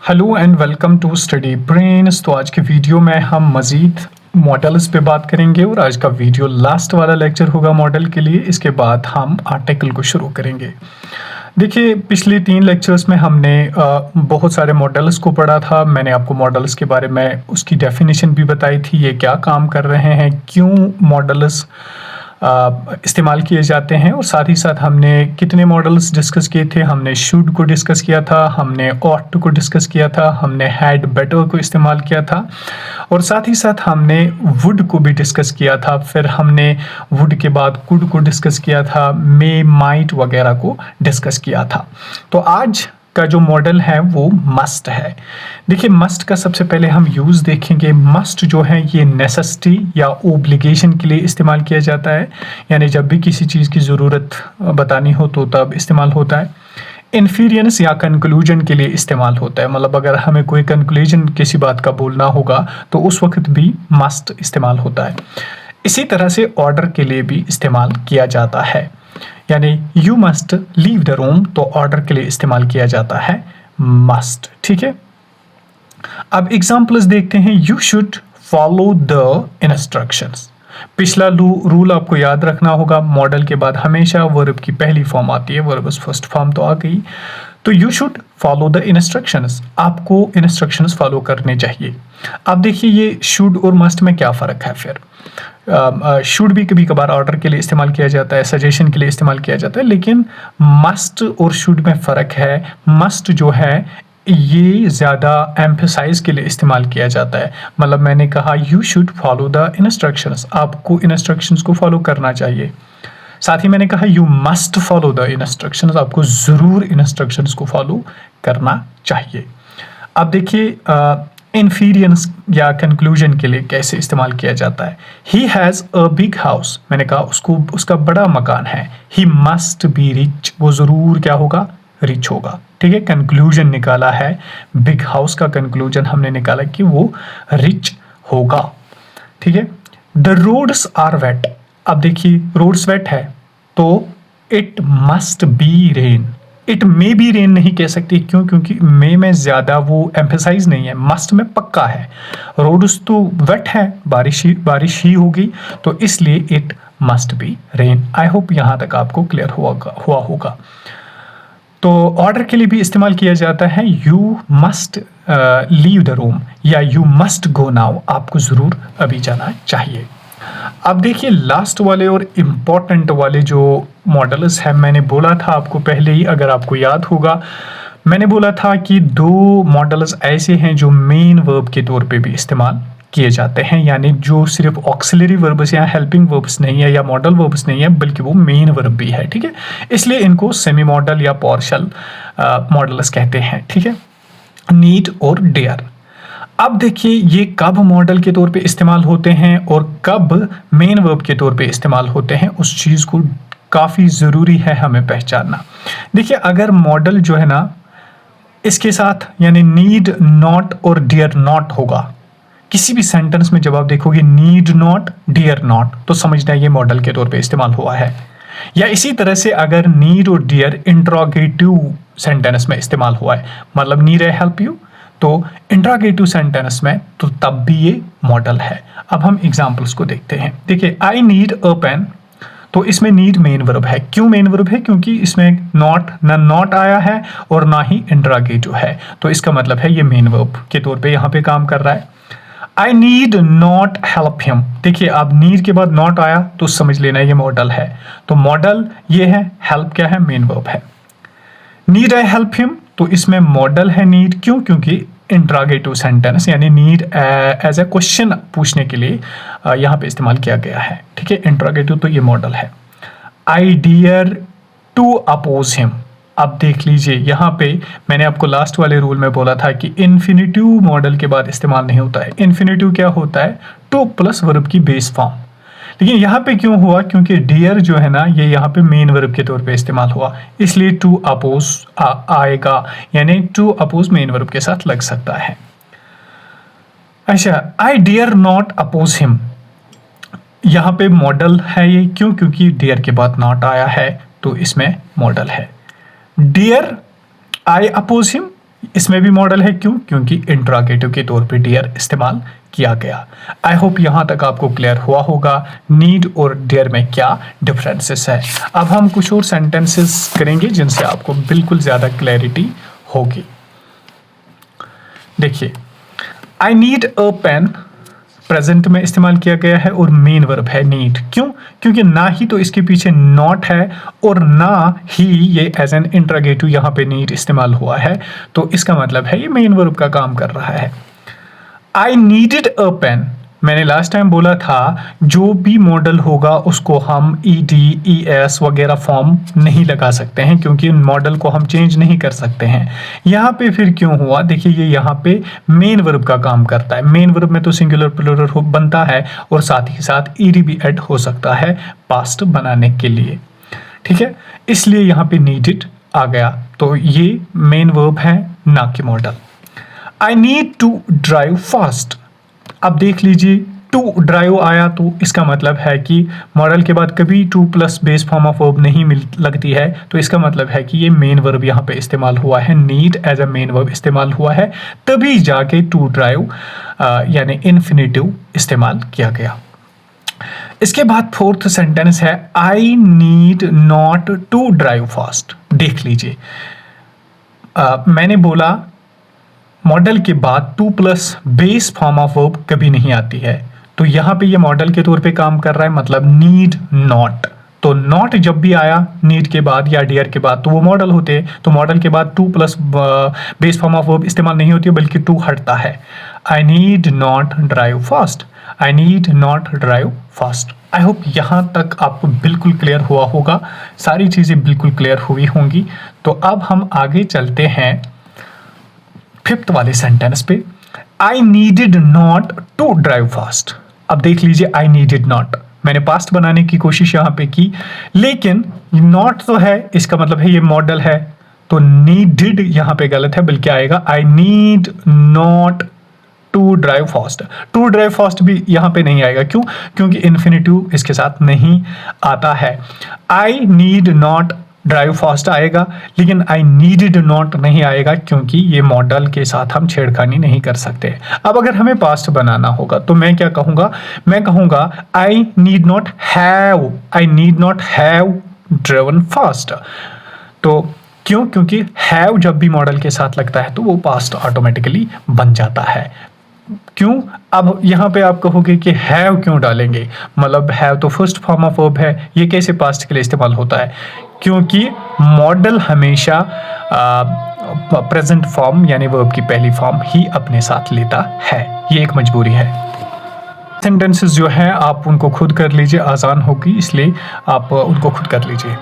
Hello and welcome to study brains. तो आज के वीडियो में हम मज़ीद मॉडल्स पे बात करेंगे और आज का वीडियो लास्ट वाला लेक्चर होगा मॉडल के लिए। इसके बाद हम आर्टिकल को शुरू करेंगे। देखिए, पिछले 3 लेक्चर्स में हमने बहुत सारे मॉडल्स को पढ़ा था। मैंने आपको मॉडल्स के बारे में उसकी डेफिनेशन भी बताई थी, ये क्या काम कर रहे हैं, क्यों मॉडल्स इस्तेमाल किए जाते हैं, और साथ ही साथ हमने कितने मॉडल्स डिस्कस किए थे। हमने शुड को डिस्कस किया था, हमने ऑट को डिस्कस किया था, हमने हैड बेटर को इस्तेमाल किया था, और साथ ही साथ हमने वुड को भी डिस्कस किया था। फिर हमने वुड के बाद कुड को डिस्कस किया था, मे माइट वगैरह को डिस्कस किया था। तो आज का जो मॉडल है वो मस्ट है। देखिए, मस्ट का सबसे पहले हम यूज़ देखेंगे। मस्ट जो है ये नेसेसिटी या ओब्लिगेशन के लिए इस्तेमाल किया जाता है, यानी जब भी किसी चीज़ की ज़रूरत बतानी हो तो तब इस्तेमाल होता है। इन्फीरियंस या कंक्लूजन के लिए इस्तेमाल होता है, मतलब अगर हमें कोई कंक्लूजन किसी बात का बोलना होगा तो उस वक्त भी मस्ट इस्तेमाल होता है। इसी तरह से ऑर्डर के लिए भी इस्तेमाल किया जाता है, यानी you must leave the room, तो ऑर्डर के लिए इस्तेमाल किया जाता है मस्ट। ठीक है, अब एग्जाम्पल्स देखते हैं। You should follow the instructions. पिछला रूल आपको याद रखना होगा, मॉडल के बाद हमेशा वर्ब की पहली फॉर्म आती है, वर्ब फर्स्ट फॉर्म तो आ गई। तो you should follow the instructions, आपको इंस्ट्रक्शंस फॉलो करने चाहिए। अब देखिए, ये शुड और मस्ट में क्या फ़र्क है। फिर शुड भी कभी कभार ऑर्डर के लिए इस्तेमाल किया जाता है, सजेशन के लिए इस्तेमाल किया जाता है, लेकिन मस्ट और शुड में फ़र्क है। मस्ट जो है ये ज़्यादा एम्फसाइज के लिए इस्तेमाल किया जाता है, मतलब मैंने कहा you should follow the instructions, आपको इंस्ट्रक्शंस को फॉलो करना चाहिए। साथ ही मैंने कहा you must follow the instructions, आपको ज़रूर इंस्ट्रक्शंस को फॉलो करना चाहिए। अब देखिए, इन्फीरियंस या कंक्लूजन के लिए कैसे इस्तेमाल किया जाता है। He has a big house, मैंने कहा उसका बड़ा मकान है। ही मस्ट बी रिच, वो ज़रूर क्या होगा, रिच होगा। ठीक है, कंक्लूजन निकाला है, बिग हाउस का कंक्लूजन हमने निकाला कि वो रिच होगा। ठीक है, द रोड्स आर वेट। अब देखिए, रोड्स वेट है तो it must be rain. It may be rain नहीं कह सकती, क्यों? क्योंकि मे में ज़्यादा वो एम्फेसाइज नहीं है, मस्ट में पक्का है। रोड्स तो वेट है, बारिश ही होगी, तो इसलिए it must be rain. I hope यहाँ तक आपको क्लियर हुआ होगा। तो ऑर्डर के लिए भी इस्तेमाल किया जाता है, you must leave the room या यू मस्ट गो नाउ, आपको ज़रूर अभी जाना चाहिए। अब देखिए, लास्ट वाले और इम्पॉर्टेंट वाले जो मॉडल्स हैं, मैंने बोला था आपको पहले ही, अगर आपको याद होगा, मैंने बोला था कि 2 मॉडल्स ऐसे हैं जो मेन वर्ब के तौर पे भी इस्तेमाल किए जाते हैं, यानी जो सिर्फ ऑक्सिलरी वर्ब्स या हेल्पिंग वर्ब्स नहीं है या मॉडल वर्ब्स नहीं है, बल्कि वो मेन वर्ब भी है। ठीक है, इसलिए इनको सेमी मॉडल या पार्शियल मॉडल्स कहते हैं। ठीक है, नीड और डेयर। अब देखिए, ये कब मॉडल के तौर पे इस्तेमाल होते हैं और कब मेन वर्ब के तौर पे इस्तेमाल होते हैं, उस चीज़ को काफ़ी ज़रूरी है हमें पहचानना। देखिए, अगर मॉडल जो है ना, इसके साथ यानी नीड नॉट और डियर नॉट होगा, किसी भी सेंटेंस में जब आप देखोगे नीड नॉट डियर नॉट, तो समझना ये मॉडल के तौर पे इस्तेमाल हुआ है। या इसी तरह से अगर नीड और डियर इंट्रोगेटिव सेंटेंस में इस्तेमाल हुआ है, मतलब नीड आई हेल्प यू, तो इंट्रोगेटिव सेंटेंस में, तो तब भी ये मॉडल है। अब हम एग्जांपल्स को देखते हैं। देखिए, आई नीड अ पेन, तो इसमें नीड मेन वर्ब है। क्यों मेन वर्ब है? क्योंकि इसमें नॉट आया है और ना ही इंट्रोगेटिव है, तो इसका मतलब है ये मेन वर्ब के तौर पे यहाँ पे काम कर रहा है। I need not help him, देखिए, अब नीड के बाद नॉट आया तो समझ लेना ये मॉडल है। तो मॉडल ये है, हेल्प क्या है, मेन वर्ब है। नीड आई हेल्प हिम, तो इसमें मॉडल है नीड, क्यों? क्योंकि इंट्रोगेटिव सेंटेंस यानी नीड एज ए क्वेश्चन पूछने के लिए यहाँ पे इस्तेमाल किया गया है। ठीक है, इंट्रोगेटिव, तो ये मॉडल है। आई डियर टू अपोज हिम, अब देख लीजिए, यहाँ पे मैंने आपको लास्ट वाले रूल में बोला था कि इन्फिनिटिव मॉडल के बाद इस्तेमाल नहीं होता है। इन्फिनिटिव क्या होता है? टू प्लस वर्ब की बेस फॉर्म। लेकिन यहाँ पे क्यों हुआ? क्योंकि डियर जो है ना, ये यहाँ पे मेन वर्ब के तौर पे इस्तेमाल हुआ, इसलिए टू अपोज आएगा, यानी टू अपोज मेन वर्ब के साथ लग सकता है। अच्छा, आई डियर नॉट अपोज हिम, यहाँ पे मॉडल है ये, क्यों? क्योंकि डियर के बाद नॉट आया है, तो इसमें मॉडल है। डियर आई अपोज हिम, इसमें भी मॉडल है, क्यों? क्योंकि इंट्रोगेटिव के तौर पे डियर इस्तेमाल किया गया। आई होप यहाँ तक आपको क्लियर हुआ होगा नीड और डियर में क्या डिफरेंसेस है। अब हम कुछ और सेंटेंसेस करेंगे जिनसे आपको बिल्कुल ज़्यादा क्लैरिटी होगी। देखिए, I need a pen present में इस्तेमाल किया गया है और मेन वर्ब है नीड। क्यों? क्योंकि ना ही तो इसके पीछे नॉट है और ना ही ये एज एन इंट्रोगेटिव यहाँ पे नीड इस्तेमाल हुआ है, तो इसका मतलब है ये मेन वर्ब का काम कर रहा है। आई नीडेड अ पेन, मैंने लास्ट टाइम बोला था जो भी मॉडल होगा उसको हम ED, ES वगैरह फॉर्म नहीं लगा सकते हैं क्योंकि मॉडल को हम चेंज नहीं कर सकते हैं। यहाँ पे फिर क्यों हुआ? देखिए, ये यहाँ पे मेन वर्ब का काम करता है। मेन वर्ब में तो सिंगुलर प्लूरल बनता है और साथ ही साथ ED भी ऐड हो सकता है पास्ट बनाने के लिए, ठीक है? इसलिए यहाँ पे नीडेड आ गया, तो ये मेन वर्ब है ना कि modal. I need to drive fast, अब देख लीजिए टू ड्राइव आया तो इसका मतलब है कि मॉडल के बाद कभी to plus base form of verb नहीं लगती है, तो इसका मतलब है कि ये मेन वर्ब यहाँ पे इस्तेमाल हुआ है, need as a main verb इस्तेमाल हुआ है, तभी जाके टू ड्राइव यानी इन्फिनेटिव इस्तेमाल किया गया। इसके बाद फोर्थ सेंटेंस है I need not to drive fast. देख लीजिए, मैंने बोला मॉडल के बाद to plus base form of verb कभी नहीं आती है, तो यहाँ पे ये मॉडल के तौर पे काम कर रहा है, मतलब नीड नॉट। तो नॉट जब भी आया नीड के बाद या डियर के बाद तो वो मॉडल होते हैं, तो मॉडल के बाद to plus base form of verb इस्तेमाल नहीं होती है बल्कि टू हटता है। I need not drive fast, I need not drive fast. I hope यहाँ तक आपको बिल्कुल क्लियर हुआ होगा, सारी चीज़ें बिल्कुल क्लियर हुई होंगी। तो अब हम आगे चलते हैं फिफ्थ वाले सेंटेंस पे, I needed not to drive fast. अब देख लीजिए, आई नीडेड नॉट, मैंने पास्ट बनाने की कोशिश यहाँ पे की, लेकिन नॉट तो है, इसका मतलब है ये मॉडल है, तो नीडेड यहाँ पे गलत है, बल्कि आएगा I need not to drive fast. To drive fast भी यहाँ पे नहीं आएगा, क्यों? क्योंकि इन्फिनेटिव इसके साथ नहीं आता है। I need not drive fast आएगा, लेकिन आई नीडेड नॉट नहीं आएगा क्योंकि ये मॉडल के साथ हम छेड़खानी नहीं कर सकते। अब अगर हमें पास्ट बनाना होगा तो मैं क्या कहूँगा? मैं कहूँगा आई need not have, I need not have driven fast. तो क्यों? क्योंकि हैव जब भी मॉडल के साथ लगता है तो वो पास्ट ऑटोमेटिकली बन जाता है। क्यों? अब यहाँ पे आप कहोगे कि हैव क्यों डालेंगे, मतलब हैव तो फर्स्ट फॉर्म ऑफ वर्ब है, ये कैसे पास्ट के लिए इस्तेमाल होता है? क्योंकि मॉडल हमेशा प्रेजेंट फॉर्म यानी वर्ब की पहली फॉर्म ही अपने साथ लेता है, ये एक मजबूरी है। सेंटेंसेस जो है आप उनको खुद कर लीजिए, आसान होगी इसलिए आप उनको खुद कर लीजिए।